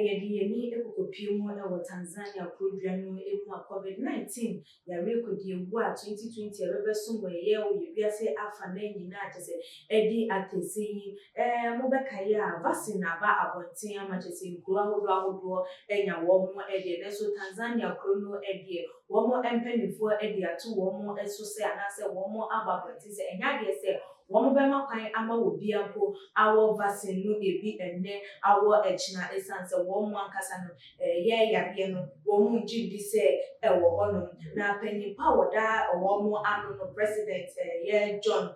yedi ekokopiem na Tanzania krodua no emu COVID-19 ya rekodi ewu a 2020 ebebeso moye o yebiase afa na nyina atese edi atese yi mobekaye a vaccine aba abonten amachese nkuru ahodo enya wo mo ede ne so Tanzania krono ede wo mo empanifo ede ato wo mo eso se anase wo mo aba abonten se enya de se wo be makwan ama obi ampo awo vaccine no ebi enne awo echina esanse wo mo ankasa no ye yare no wo mu gidi se ewo hono na panipa woda wo mo anu no president ye John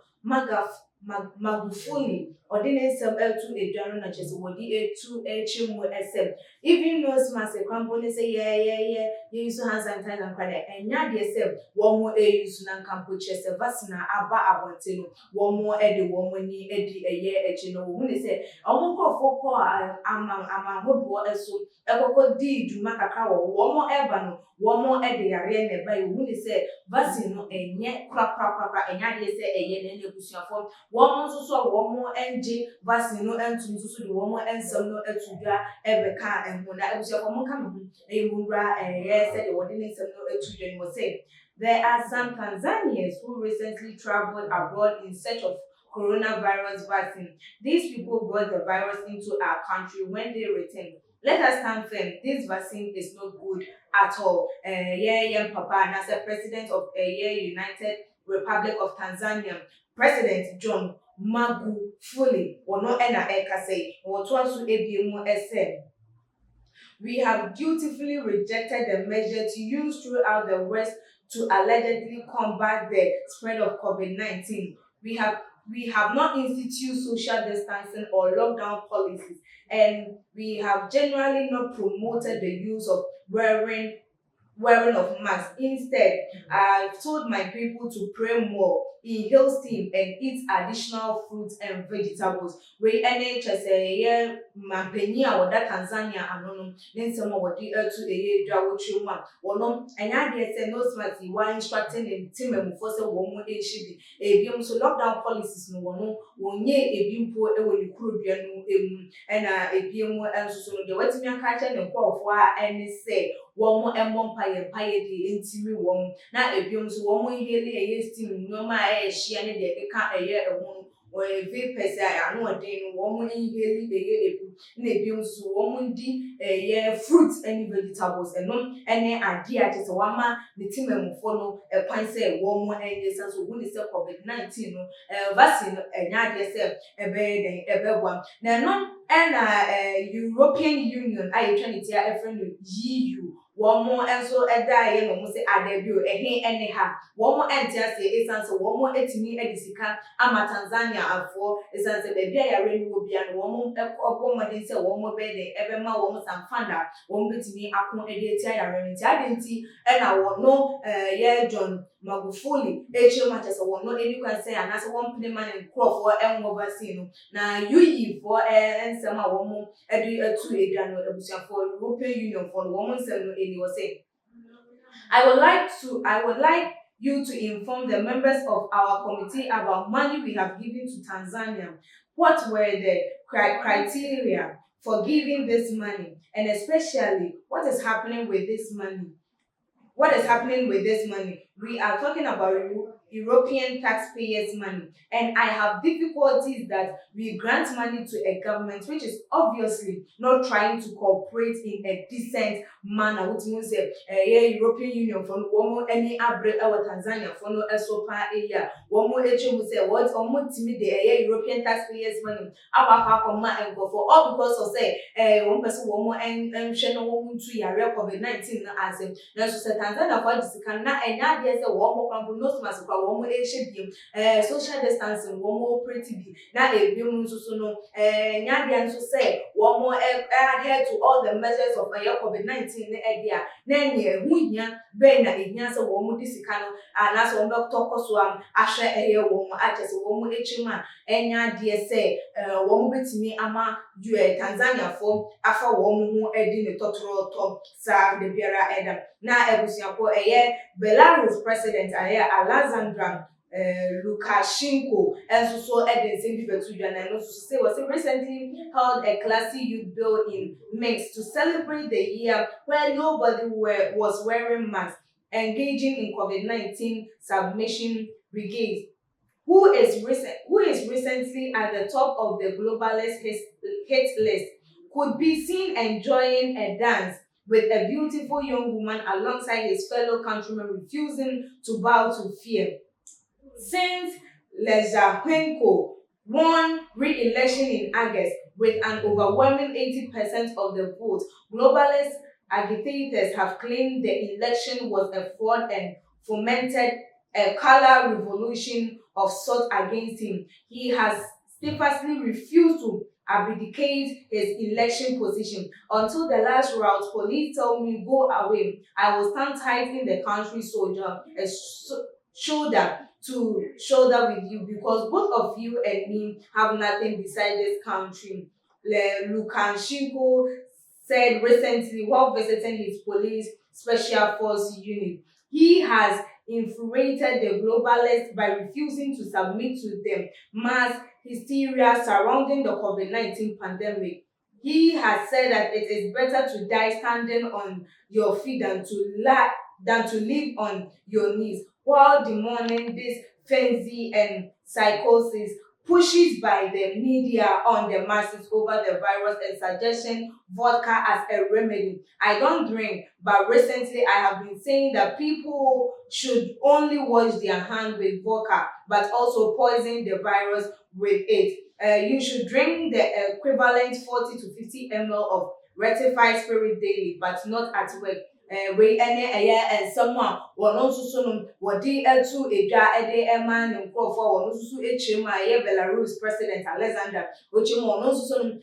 Magufuli odine sem etu eduano na chese wodi etu echimu esem even knows masse kwambone se ye use hand sanitizer and kwale enya de sem wo mo use na kampo chese vaccine aba abonte no wo mo ede wo mo ni edi eye echi no wo ne se omo kofo ama hodo eso ekoko di duma kakra wo mo eba no wo mo ede yare na eba wo ne se vaccine no enye kra enya de se eye na nebusuafo wo so wo mo enje vaccine no entum so de wo mo ensam no etudua ebeka enho na ebusuafo mo ka me eyumura se de wodi ensam no etudua no say there are some Tanzanians who recently traveled abroad in search of coronavirus vaccine. These people brought the virus into our country. When they returned, let us stand firm. This vaccine is not good at all. Papa, and as a president of United Republic of Tanzania, President John Magufuli, or no ena eka say, or twasu ebiemu SM. We have dutifully rejected the measure to use throughout the West to allegedly combat the spread of COVID-19. We have not instituted social distancing or lockdown policies, and we have generally not promoted the use of wearing of masks. Instead, I've told my people to pray more, inhale steam, and eat additional fruits and vegetables. We NHS Mampenia or that Tanzania anono then some of the to a drawchuma or no and I say no smarty why instructing in team and force a woman should a biom so lockdown policies no one ye a bimpo a will you and a biom and so the wet me a catch and call for and say one more and one pie de intimi wom na ebiom so wo mo heli steam no ma hia ne de ka a won or a vapors I know den wo mo heli ebu na ebiom so wo mo di fruits and vegetables and no ene ade a tese wama ne timamufo no kwan se wo mo enye so hu ne se COVID-19 no vaccine enya de se ebebwa na no European Union ayi twenty a friend EU womo enso eda ye no mo se adabio ene ha womo entia se esanse womo etimi edisika ama Tanzania afo esanse be bia ya renu obia no womo opomode se womo be de ebema womo samfanda womo betimi akon ede etia ya renu ti adenti ena wono ye John Magufuli echema chese wono eni kwan se anase won pneman nkofo enwo vaccine na UI for ensema womo edu etu edwa no ebusia for European Union for womo nsem no eni was saying I would like you to inform the members of our committee about money we have given to Tanzania. What were the criteria for giving this money, and especially what is happening with this money? What is happening with this money? We are talking about European taxpayers' money, and I have difficulties that we grant money to a government which is obviously not trying to cooperate in a decent manner. Which means European Union for no any abre our Tanzania for no esopa area. One more say what almost to me the European taxpayers' money. Our and go for all because of say one person one more and channel one to your COVID-19 as in Tanzania for this can na enya dey say wo mo kwampo no smas kwa wo mo social distancing wo mo pretty bi na ebiom nso so no nya dey nso say wo mo adhere to all the measures of COVID-19 na edia na enya huhia be na ehia say wo mo disika no na so wo be tokoso am ahwe wo mo agese wo mo echima enya dey say wo mo betimi ama Tanzania for afa wo mo ho edi ne totoro to sa de biara eda na ebusiapo Belarus president Alexander Lukashenko and so Edinson Bibetujan and also say was recently held a classy youth bill in Minsk to celebrate the year where nobody was wearing masks, engaging in COVID-19 submission brigades. Who is recently at the top of the globalist hit list, could be seen enjoying a dance with a beautiful young woman alongside his fellow countrymen, refusing to bow to fear. Since Lezhenko won re-election in August with an overwhelming 80% of the vote, globalist agitators have claimed the election was a fraud and fomented a color revolution of sort against him. He has steadfastly refused to abdicate his election position. Until the last rout, police tell me go away. I will stand tight in the country soldier, shoulder to shoulder with you, because both of you and me have nothing beside this country. Lukashenko said recently while visiting his police special force unit. He has infuriated the globalists by refusing to submit to them mass hysteria surrounding the COVID-19 pandemic. He has said that it is better to die standing on your feet than to live on your knees, while demanding this frenzy and psychosis pushes by the media on the masses over the virus and suggesting vodka as a remedy. I don't drink, but recently I have been saying that people should only wash their hands with vodka, but also poison the virus with it. You should drink the equivalent 40 to 50 ml of rectified spirit daily, but not at work. We and someone will not so what the L2 a man and call for one Belarus President Alexander, which you know so and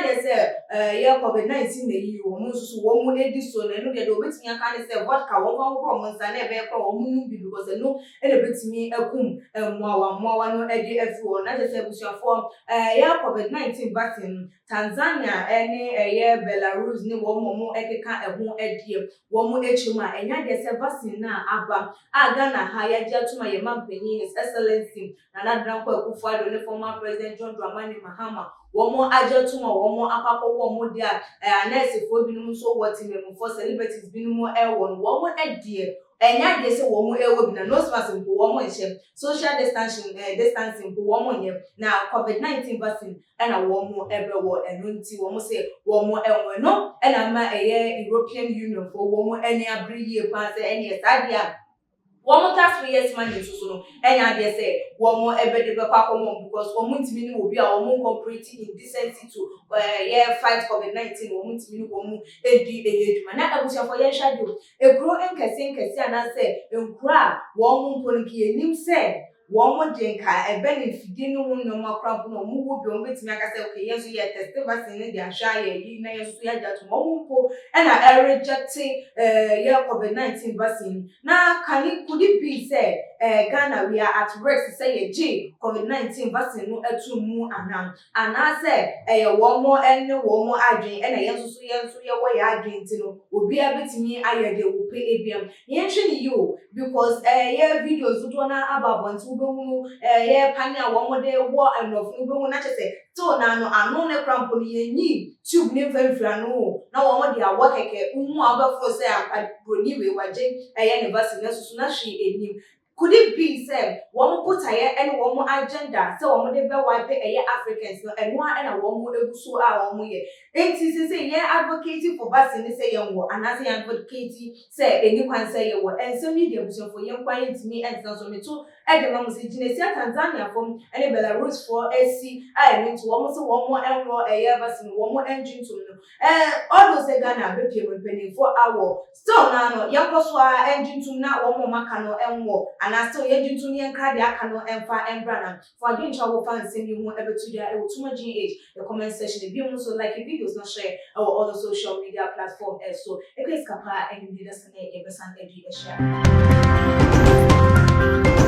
they say COVID-19 the year one edison and get over to your kind of say what can one promise and never call because they know and a bit me a kum and more no edgy everyone. That is a form COVID-19 vaccine Tanzania any Belarus ni one more ekeka a home edgy. Womu echuma enya de se vaccine na aba aga na ha ya ja tuma ye mampanyi his excellency Nana Dankwa Akufo-Addo ne former president John Dramani Mahama womu aja tuma womu akakọ womu dia nurse fo binum so woti memu for celebrities binum ewon womu edie enya de se womu ewo bi na nose mask mpo womu ehye social distancing mpo womu nye na COVID-19 vaccine na womu ebewo enunti womu se womu enwe no na ma European Union for womu eni abriye pa se eni sadia womu tax years money so no enya de se womu ebede be kwa komo because womu ntimi ni obi a womu cooperating in decency to fight COVID-19 womu ntimi ni womu edi eduma na abusia for yen shadow ekro enkese ana se enkura womu mponki enim se womu denka ebene fidi no no makra no mu wo bi ombetimi aka se okay yeso ye test vaccine de ahwa ye na yeso ya jatu womu mpo na reject COVID-19 vaccine na could it be said Ghana we are at risk say G COVID-19 vaccine no etu mu anam ana say womu ene womu adwen na yenso ye wo ya adwen ti no obi abetimi ayede wo pe ebiam yenhwe ni yo because videos do na ababonti ubehunu panya womu de wo enough ubehunu na chese to na no ano ne cramp no yenyi tube ne mfamfira no na womu de awo keke umu abafo say broni we waje ne vaccine na susu na hwe enim. Could it be said one put and one agenda so one de be wipe Africans no and one and one egusu a one ye enti say advocating for vaccine say young and as advocating say any kwan say ye and so media buso for young quiet me and so me too e de mam say Genesia Tanzania from and Belarus for SC I mean to one so one more and vaccine one more engine to no all those Ghana be pay for hour still now no yakoswa engine to na one more makano and more and I still ye to me and cry the akano emfa embrana for again travel fans send you more ever to their too much GH the comment section if you also like videos not share our other social media platform so it is kapa and you need us to share.